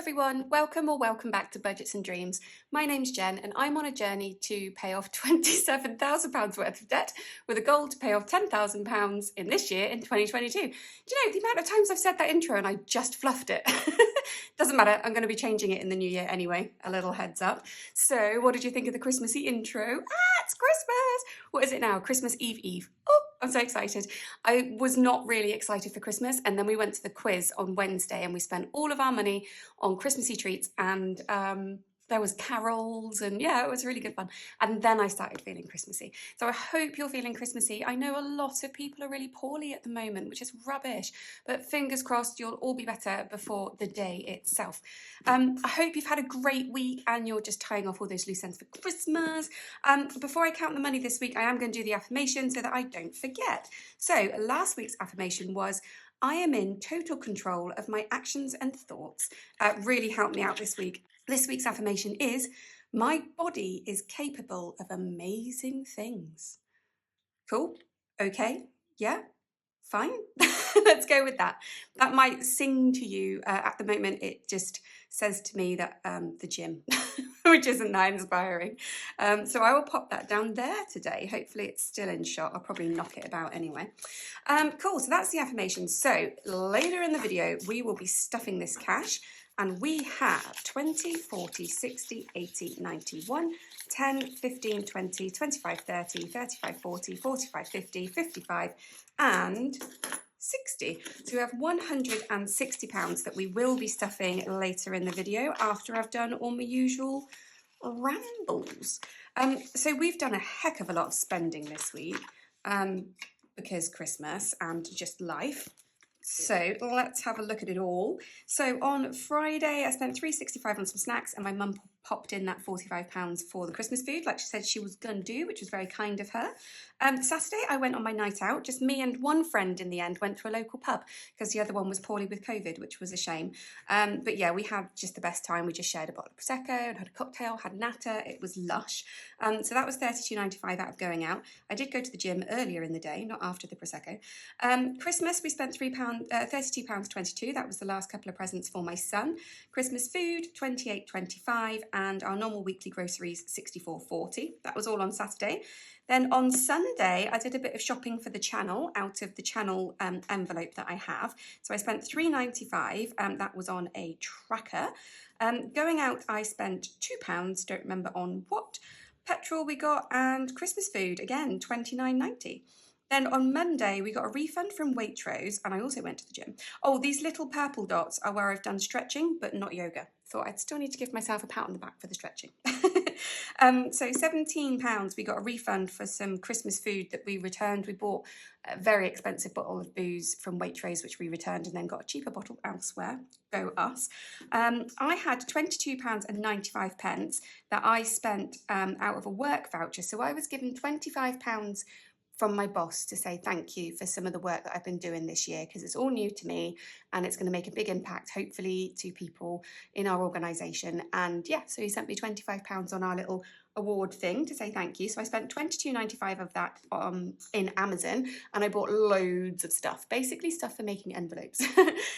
everyone, welcome back to Budgets and Dreams. My name's Jen and I'm on a journey to pay off £27,000 worth of debt with a goal to pay off £10,000 in this year in 2022. Do you know the amount of times I've said that intro and I just fluffed it? Doesn't matter, I'm going to be changing it in the new year anyway, a little heads up. So what did you think of the Christmassy intro? It's Christmas! What is it now? Christmas Eve. Oh, I'm so excited. I was not really excited for Christmas, and then we went to the quiz on Wednesday and we spent all of our money on Christmassy treats, and there was carols, and yeah, it was really good fun. And then I started feeling Christmassy. So I hope you're feeling Christmassy. I know a lot of people are really poorly at the moment, which is rubbish, but fingers crossed you'll all be better before the day itself. I hope you've had a great week and you're just tying off all those loose ends for Christmas. Before I count the money this week, I am going to do the affirmation so that I don't forget. So last week's affirmation was, I am in total control of my actions and thoughts. Really helped me out this week. This week's affirmation is, my body is capable of amazing things. Cool? Okay? Yeah? Fine? Let's go with that. That might sing to you. At the moment, it just says to me that the gym, which isn't that inspiring. So I will pop that down there today. Hopefully it's still in shot. I'll probably knock it about anyway. Cool, so that's the affirmation. So later in the video, we will be stuffing this cash. And we have 20, 40, 60, 80, 91, 10, 15, 20, 25, 30, 35, 40, 45, 50, 55, and 60. So we have £160 that we will be stuffing later in the video after I've done all my usual rambles. So we've done a heck of a lot of spending this week because Christmas and just life. So let's have a look at it all. So on Friday, I spent £3.65 on some snacks, and my mum popped in that £45 for the Christmas food, like she said she was going to do, which was very kind of her. Saturday, I went on my night out. Just me and one friend in the end went to a local pub because the other one was poorly with COVID, which was a shame. But yeah, we had just the best time. We just shared a bottle of Prosecco and had a cocktail, had natter. It was lush. So that was £32.95 out of going out. I did go to the gym earlier in the day, not after the Prosecco. Christmas, we spent £32.22. That was the last couple of presents for my son. Christmas food, £28.25, and our normal weekly groceries, £64.40. That was all on Saturday. Then on Sunday, I did a bit of shopping for the channel out of the channel envelope that I have. So I spent £3.95. That was on a tracker. Going out, I spent £2. Don't remember on what. Petrol we got, and Christmas food again, £29.90. Then on Monday, we got a refund from Waitrose, and I also went to the gym. Oh, these little purple dots are where I've done stretching, but not yoga. Thought I'd still need to give myself a pat on the back for the stretching. So £17, we got a refund for some Christmas food that we returned. We bought a very expensive bottle of booze from Waitrose, which we returned, and then got a cheaper bottle elsewhere. Go us. I had £22.95 that I spent out of a work voucher. So I was given £25 from my boss to say thank you for some of the work that I've been doing this year, because it's all new to me and it's going to make a big impact, hopefully, to people in our organisation. And yeah, so he sent me £25 on our little award thing to say thank you. So I spent £22.95 of that in Amazon, and I bought loads of stuff, basically stuff for making envelopes.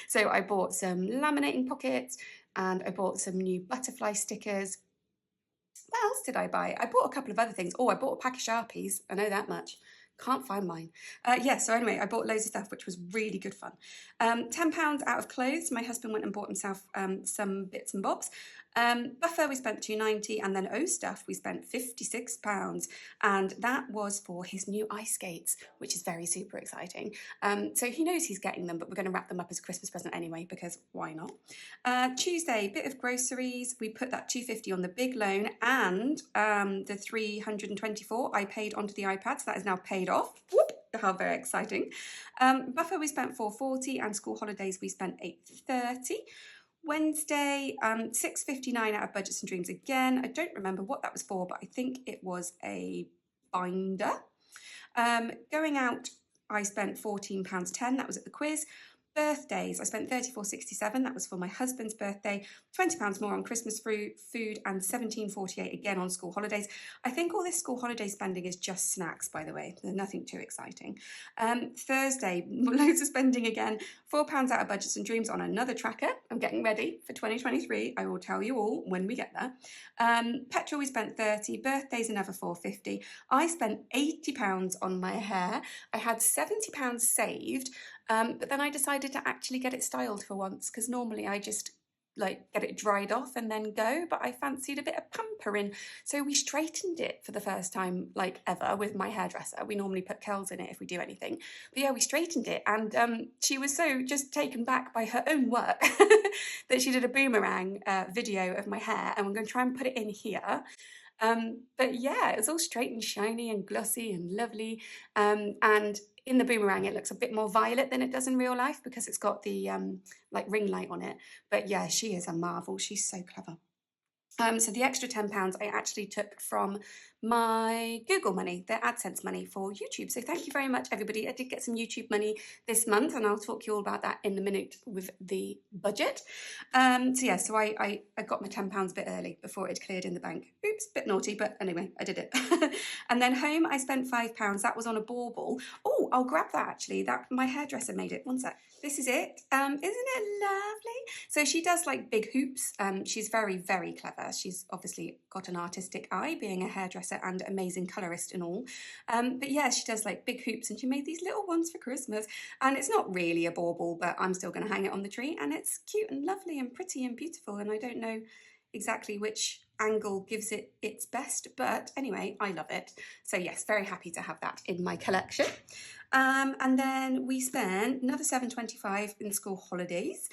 So I bought some laminating pockets, and I bought some new butterfly stickers. What else did I buy? I bought a couple of other things. Oh, I bought a pack of Sharpies. I know that much. Can't find mine. So anyway, I bought loads of stuff, which was really good fun. £10 out of clothes. My husband went and bought himself some bits and bobs. Buffer, we spent £2.90, and then O stuff, we spent £56, and that was for his new ice skates, which is very super exciting. So he knows he's getting them, but we're going to wrap them up as a Christmas present anyway, because why not? Tuesday, bit of groceries. We put that £250 on the big loan, and the £324 I paid onto the iPad, so that is now paid off. Whoop! How very exciting. Buffer, we spent £440, and school holidays, we spent £830. Wednesday, £6.59 out of Budgets and Dreams again. I don't remember what that was for, but I think it was a binder. Going out, I spent £14.10. That was at the quiz. Birthdays, I spent £34.67. That was for my husband's birthday. £20 more on Christmas food and £17.48 again on school holidays. I think all this school holiday spending is just snacks, by the way. There's nothing too exciting. Thursday, loads of spending again. £4 out of Budgets and Dreams on another tracker. I'm getting ready for 2023. I will tell you all when we get there. Petrol, we spent 30. Birthdays, another £4.50. I spent £80 on my hair. I had £70 saved. But then I decided to actually get it styled for once, because normally I just like get it dried off and then go, but I fancied a bit of pampering. So we straightened it for the first time like ever with my hairdresser. We normally put curls in it if we do anything. But yeah, we straightened it, and she was so just taken back by her own work that she did a boomerang video of my hair, and I'm going to try and put it in here. But yeah, it was all straight and shiny and glossy and lovely. And in the boomerang, it looks a bit more violet than it does in real life because it's got the like ring light on it. But yeah, she is a marvel. She's so clever. So the extra £10 I actually took from my Google money, the AdSense money for YouTube. So thank you very much, everybody. I did get some YouTube money this month, and I'll talk to you all about that in a minute with the budget. So I got my £10 a bit early before it cleared in the bank. Oops, bit naughty, but anyway, I did it. And then home, I spent £5. That was on a bauble. Oh, I'll grab that actually. That my hairdresser made it. One sec. This is it. Isn't it lovely? So she does like big hoops. She's very, very clever. She's obviously got an artistic eye, being a hairdresser and amazing colorist and all. But yeah, she does like big hoops, and she made these little ones for Christmas. And it's not really a bauble, but I'm still going to hang it on the tree. And it's cute and lovely and pretty and beautiful. And I don't know exactly which angle gives it its best, but anyway, I love it. So yes, very happy to have that in my collection. And then we spent another £7.25 in school holidays.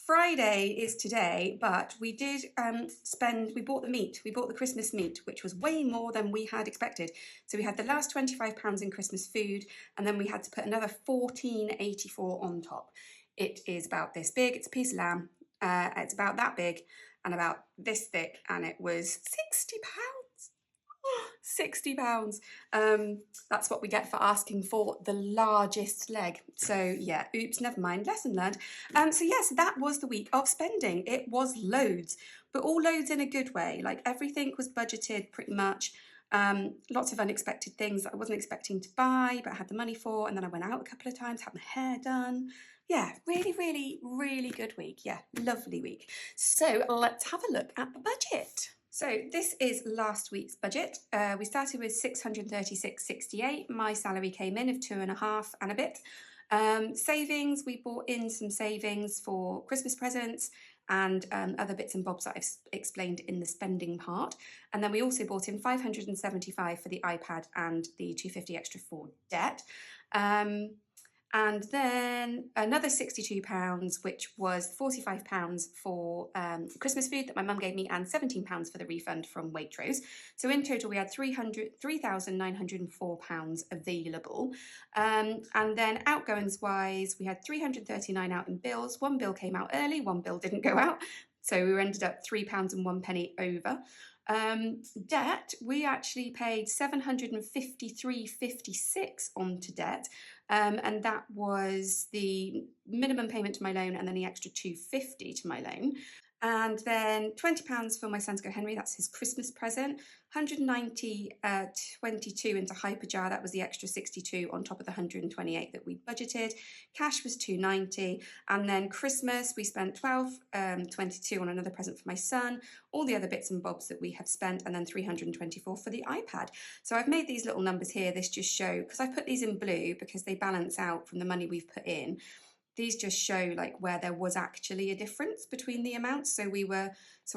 Friday is today, but we did we bought the meat. We bought the Christmas meat, which was way more than we had expected. So we had the last £25 in Christmas food, and then we had to put another £14.84 on top. It is about this big. It's a piece of lamb. It's about that big and about this thick, and it was £60. £60. That's what we get for asking for the largest leg. So yeah, oops, never mind, lesson learned. So yes, that was the week of spending. It was loads, but all loads in a good way. Like everything was budgeted pretty much. Lots of unexpected things that I wasn't expecting to buy, but I had the money for, and then I went out a couple of times, had my hair done. Yeah, really, really, really good week. Yeah, lovely week. So let's have a look at the budget. So this is last week's budget. We started with £636.68. My salary came in of 2.5 and a bit. Savings, we bought in some savings for Christmas presents and other bits and bobs that I've explained in the spending part. And then we also bought in £575 for the iPad and the £250 extra for debt. And then another £62, which was £45 for Christmas food that my mum gave me, and £17 for the refund from Waitrose. So in total, we had £3,904 available. And then outgoings-wise, we had £339 out in bills. One bill came out early, one bill didn't go out. So we ended up £3.01 over. Debt, we actually paid £753.56 onto debt, and that was the minimum payment to my loan and then the extra £250 to my loan. And then £20 for my son to go Henry, that's his Christmas present. 190.22 into hyperjar, that was the extra 62 on top of the 128 that we budgeted. Cash was 290, and then Christmas we spent 12.22 on another present for my son. All the other bits and bobs that we have spent, and then 324 for the iPad. So I've made these little numbers here. This just show, because I've put these in blue because they balance out from the money we've put in. These just show like where there was actually a difference between the amounts. So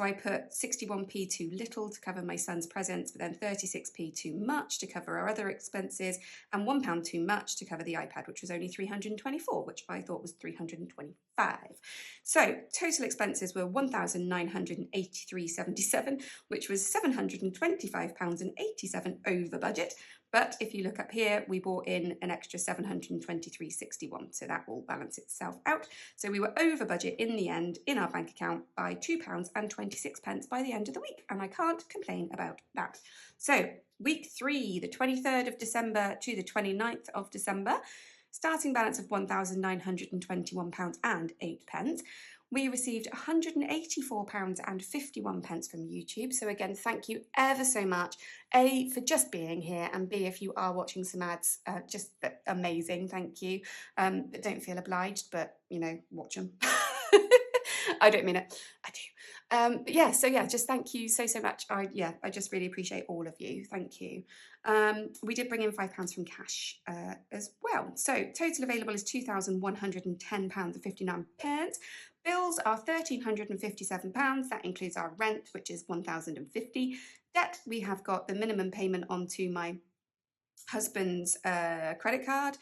I put 61p too little to cover my son's presents, but then 36p too much to cover our other expenses, and £1 too much to cover the iPad, which was only 324, which I thought was 325. So total expenses were £1,983.77, which was £725.87 over budget. But if you look up here, we bought in an extra £723.61, so that will balance itself out. So we were over budget in the end in our bank account by £2.26 by the end of the week, and I can't complain about that. So week 3, the 23rd of December to the 29th of December, starting balance of £1,921.08. We received £184.51 from YouTube. So again, thank you ever so much, A, for just being here, and B, if you are watching some ads, just amazing, thank you. But don't feel obliged, but you know, watch them. I don't mean it, I do. But yeah, so yeah, just thank you so much. I just really appreciate all of you. Thank you. We did bring in £5 from cash as well. So total available is £2,110.59. Bills are £1,357. That includes our rent, which is £1,050. Debt, we have got the minimum payment onto my husband's credit card.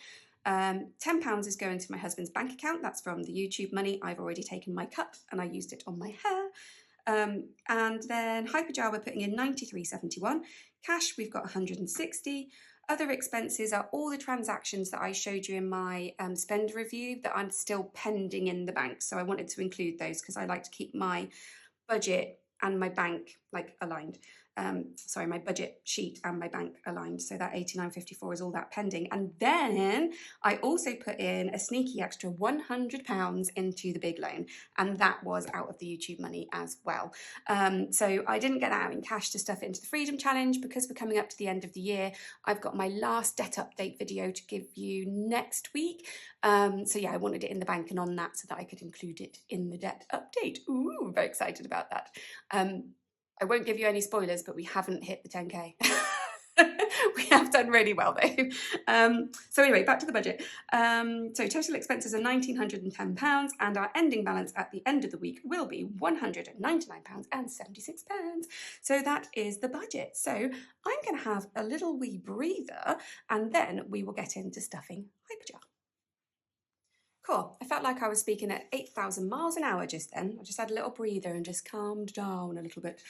£10 is going to my husband's bank account. That's from the YouTube money. I've already taken my cut and I used it on my hair. And then hyperjar, we're putting in £93.71. Cash, we've got 160. Other expenses are all the transactions that I showed you in my spend review that I'm still pending in the bank. So I wanted to include those because I like to keep my budget and my bank like aligned. My budget sheet and my bank aligned. So that 89.54 is all that pending. And then I also put in a sneaky extra £100 into the big loan, and that was out of the YouTube money as well. So I didn't get that out in cash to stuff into the Freedom Challenge because we're coming up to the end of the year. I've got my last debt update video to give you next week. So yeah, I wanted it in the bank and on that so that I could include it in the debt update. Ooh, very excited about that. I won't give you any spoilers, but we haven't hit the 10K. We have done really well though. So anyway, back to the budget. So total expenses are £1,910 and our ending balance at the end of the week will be £199.76. So that is the budget. So I'm going to have a little wee breather and then we will get into stuffing hyperjar. Cool. I felt like I was speaking at 8,000 miles an hour just then. I just had a little breather and just calmed down a little bit.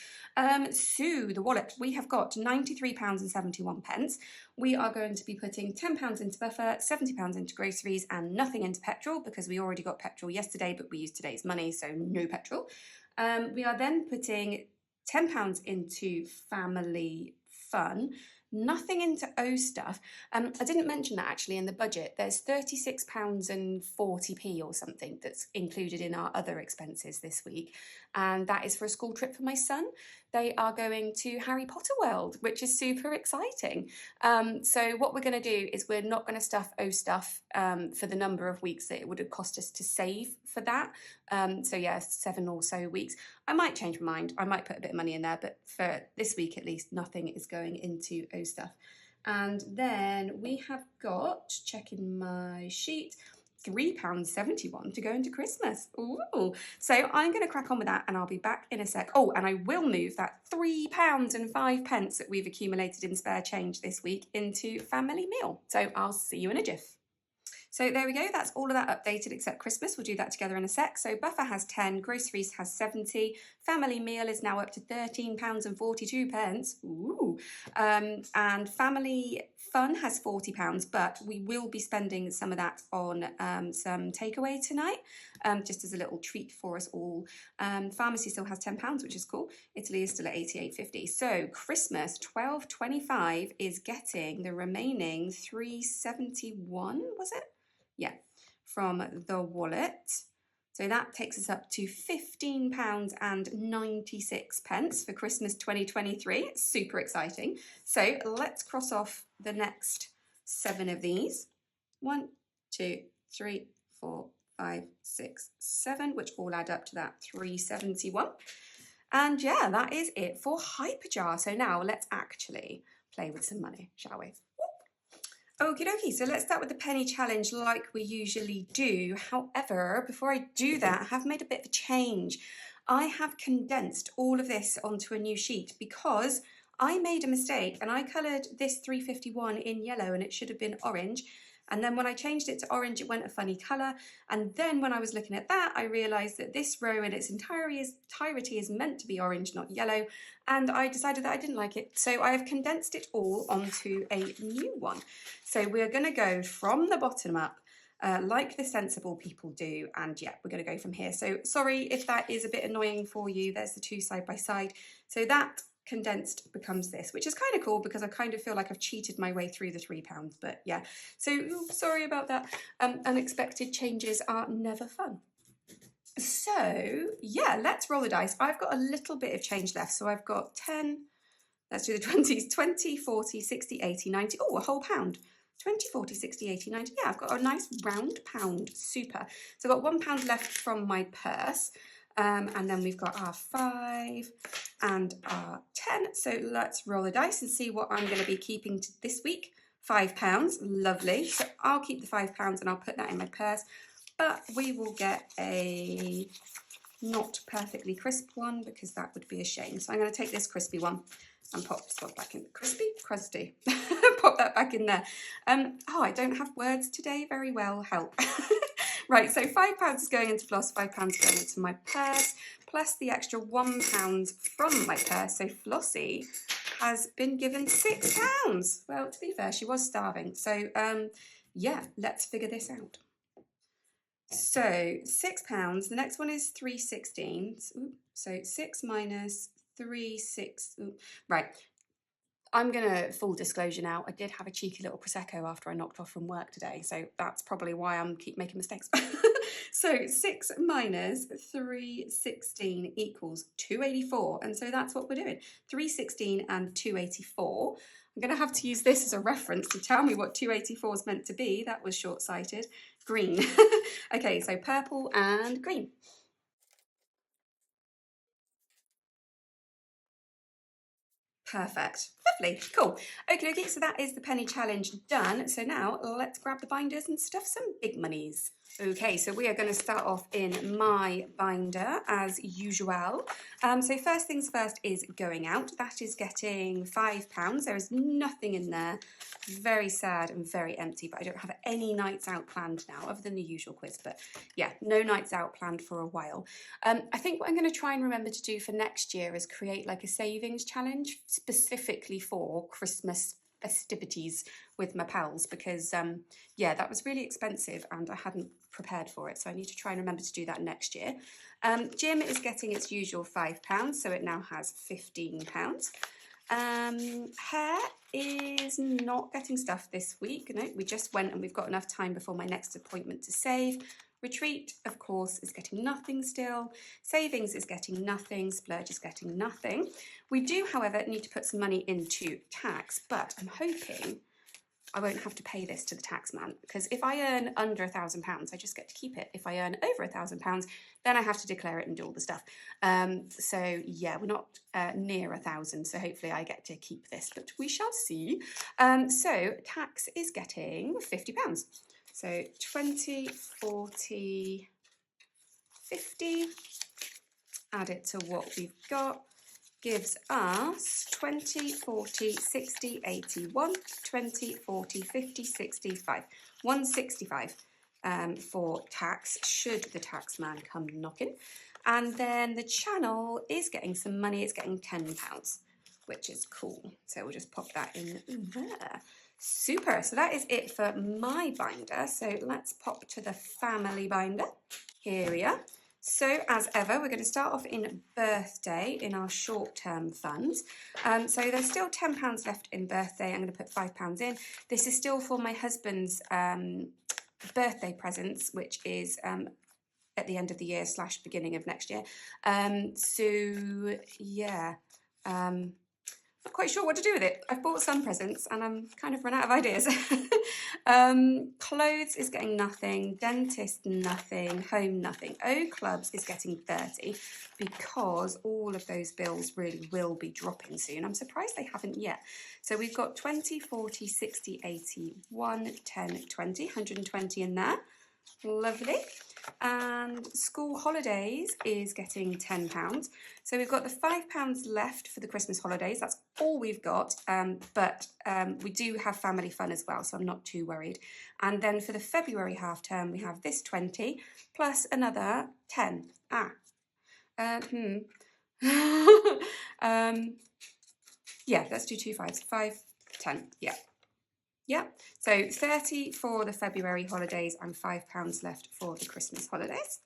So the wallet, we have got £93.71. We are going to be putting £10 into buffer, £70 into groceries and nothing into petrol because we already got petrol yesterday, but we used today's money, so no petrol. We are then putting £10 into family fun, nothing into O stuff. I didn't mention that actually in the budget. There's £36.40 or something that's included in our other expenses this week, and that is for a school trip for my son. They are going to Harry Potter World, which is super exciting. So what we're going to do is we're not going to stuff O stuff for the number of weeks that it would have cost us to save for that. So yeah, 7 or so weeks. I might change my mind. I might put a bit of money in there, but for this week at least, nothing is going into O stuff. And then we have got, checking my sheet, £3.71 to go into Christmas. Ooh. So I'm going to crack on with that and I'll be back in a sec. Oh, and I will move that £3.05 that we've accumulated in spare change this week into family meal. So I'll see you in a jiff. So there we go, that's all of that updated except Christmas. We'll do that together in a sec. So buffer has 10, groceries has 70, family meal is now up to £13.42. Ooh. And family fun has £40, but we will be spending some of that on some takeaway tonight, just as a little treat for us all. Pharmacy still has £10, which is cool. Italy is still at 88.50. So Christmas 12.25 is getting the remaining 371, was it? Yeah, from the wallet. So that takes us up to £15.96 for Christmas 2023. It's super exciting. So let's cross off the next 7 of these. 1, 2, 3, 4, 5, 6, 7, which all add up to that 371. And yeah, that is it for hyperjar. So now let's actually play with some money, shall we? Okie dokie, so let's start with the penny challenge like we usually do. However, before I do that, I have made a bit of a change. I have condensed all of this onto a new sheet because I made a mistake and I coloured this 351 in yellow and it should have been orange. And then when I changed it to orange, it went a funny colour. And then when I was looking at that, I realised that this row in its entirety is meant to be orange, not yellow. And I decided that I didn't like it. So I have condensed it all onto a new one. So we're going to go from the bottom up, like the sensible people do. And yeah, we're going to go from here. So sorry if that is a bit annoying for you. There's the two side by side. So that condensed becomes this, which is kind of cool because I kind of feel like I've cheated my way through the £3, but yeah. So sorry about that. Unexpected changes are never fun. So yeah, let's roll the dice. I've got a little bit of change left. So I've got 10, let's do the 20s, 20, 40, 60, 80, 90. Oh, a whole pound. 20, 40, 60, 80, 90. Yeah, I've got a nice round pound. Super. So I've got £1 left from my purse. And then we've got our 5 and our 10. So let's roll the dice and see what I'm going to be keeping this week. £5. Lovely. So I'll keep the £5 and I'll put that in my purse. But we will get a not perfectly crisp one because that would be a shame. So I'm going to take this crispy one and pop this one back in. Crusty. Pop that back in there. Oh, I don't have words today very well. Help. Right, so £5 is going into floss, £5 going into my purse, plus the extra £1 from my purse. So Flossie has been given £6. Well, to be fair, she was starving. So yeah, let's figure this out. So £6, the next one is 3/16. So 6 minus 3, 6. Right. I'm going to, full disclosure now, I did have a cheeky little Prosecco after I knocked off from work today, so that's probably why I'm keep making mistakes. So 6 minus 3/16 equals 284, and so that's what we're doing. 3/16 and 284. I'm going to have to use this as a reference to tell me what 284 is meant to be. That was short-sighted. Green. Okay, so purple and green. Perfect. Lovely. Cool. Okay, so that is the penny challenge done. So now let's grab the binders and stuff some big monies. Okay, so we are going to start off in my binder as usual. So first things first is going out. That is getting £5. There is nothing in there. Very sad and very empty, but I don't have any nights out planned now other than the usual quiz. But yeah, no nights out planned for a while. I think what I'm going to try and remember to do for next year is create like a savings challenge specifically for Christmas festivities with my pals because yeah, that was really expensive and I hadn't prepared for it, so I need to try and remember to do that next year. Jim is getting its usual £5, so it now has £15. Hair is not getting stuff this week. No, we just went and we've got enough time before my next appointment to save. Retreat, of course, is getting nothing still. Savings is getting nothing. Splurge is getting nothing. We do, however, need to put some money into tax, but I'm hoping I won't have to pay this to the tax man because if I earn under £1,000, I just get to keep it. If I earn over £1,000, then I have to declare it and do all the stuff. So yeah, we're not near 1,000, so hopefully I get to keep this, but we shall see. So tax is getting £50. So 20, 40, 50, add it to what we've got, gives us 20, 40, 60, 81, 20, 40, 50, 65, 165 for tax, should the tax man come knocking. And then the channel is getting some money, it's getting £10, which is cool. So we'll just pop that in there. Super, so that is it for my binder. So let's pop to the family binder. Here we are. So as ever, we're going to start off in birthday in our short-term funds. So there's still £10 left in birthday. I'm going to put £5 in. This is still for my husband's birthday presents, which is at the end of the year / beginning of next year. So yeah. Not quite sure what to do with it. I've bought some presents and I'm kind of run out of ideas. Clothes is getting nothing. Dentist, nothing. Home, nothing. O Clubs is getting 30 because all of those bills really will be dropping soon. I'm surprised they haven't yet. So we've got 20, 40, 60, 80, 1, 10, 20, 120 in there. Lovely. And school holidays is getting £10. So we've got the £5 left for the Christmas holidays. That's all we've got, but we do have family fun as well, so I'm not too worried. And then for the February half term, we have this 20 plus another 10. Yeah, let's do 2 5s. 5, 10, yeah. Yeah, so 30 for the February holidays and £5 left for the Christmas holidays.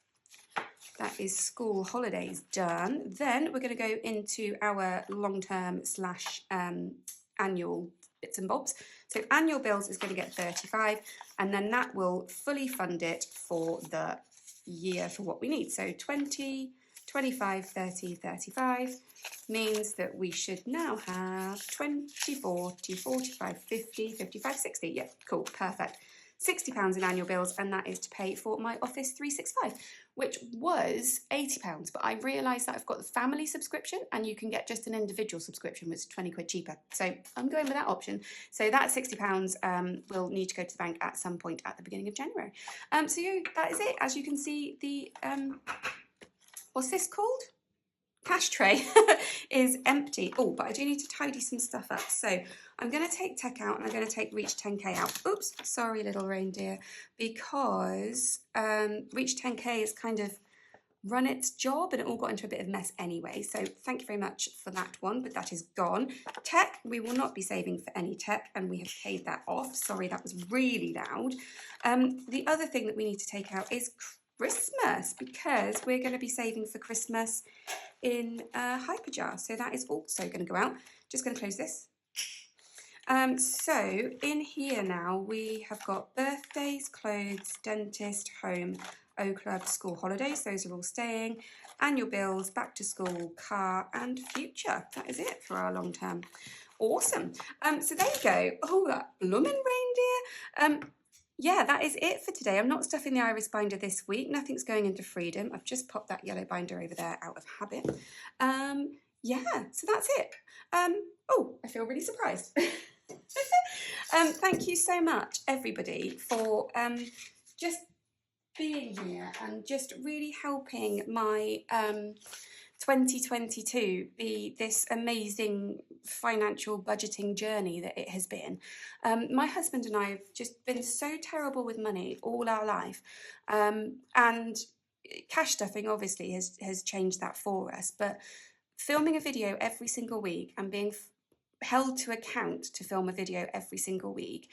that is school holidays done. Then we're going to go into our long-term slash annual bits and bobs. So annual bills is going to get 35, and then that will fully fund it for the year for what we need. So 20, 25, 30, 35 means that we should now have 20, 40, 45, 50, 55, 60. Yeah, cool, perfect. £60 in annual bills, and that is to pay for my Office 365, which was £80, but I realised that I've got the family subscription and you can get just an individual subscription, which is 20 quid cheaper. So I'm going with that option. So that £60 will need to go to the bank at some point at the beginning of January. So that is it. As you can see, the, what's this called? Cash tray is empty. Oh, but I do need to tidy some stuff up. So I'm going to take tech out and I'm going to take Reach 10K out. Oops, sorry, little reindeer, because Reach 10K has kind of run its job and it all got into a bit of mess anyway. So thank you very much for that one, but that is gone. Tech, we will not be saving for any tech, and we have paid that off. Sorry, that was really loud. The other thing that we need to take out is Christmas, because we're going to be saving for Christmas in hyperjar. So that is also going to go out. Just going to close this. So in here now we have got birthdays, clothes, dentist, home, O Club, school holidays. Those are all staying. Annual bills, back to school, car, and future. That is it for our long term. Awesome. So there you go. Oh, that bloomin' reindeer. Yeah, that is it for today. I'm not stuffing the iris binder this week. Nothing's going into freedom. I've just popped that yellow binder over there out of habit. Yeah, so that's it. Oh, I feel really surprised. Thank you so much, everybody, for just being here and just really helping my 2022 be this amazing financial budgeting journey that it has been. My husband and I have just been so terrible with money all our life, and cash stuffing obviously has changed that for us, but filming a video every single week and being held to account to film a video every single week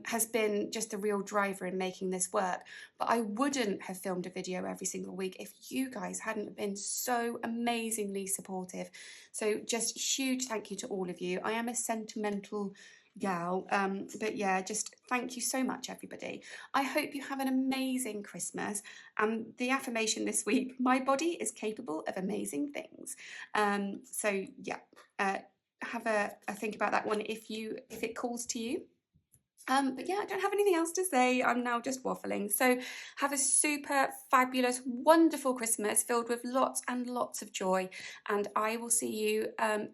has been just a real driver in making this work. But I wouldn't have filmed a video every single week if you guys hadn't been so amazingly supportive. So just huge thank you to all of you. I am a sentimental gal, but yeah, just thank you so much, everybody. I hope you have an amazing Christmas. The affirmation this week: my body is capable of amazing things. So yeah, have a think about that one if it calls to you. But yeah, I don't have anything else to say. I'm now just waffling. So have a super fabulous, wonderful Christmas filled with lots and lots of joy. And I will see you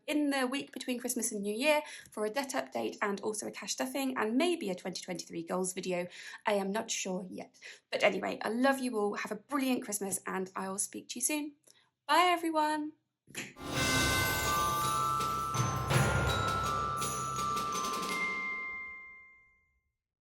in the week between Christmas and New Year for a debt update and also a cash stuffing and maybe a 2023 goals video. I am not sure yet. But anyway, I love you all. Have a brilliant Christmas and I will speak to you soon. Bye, everyone.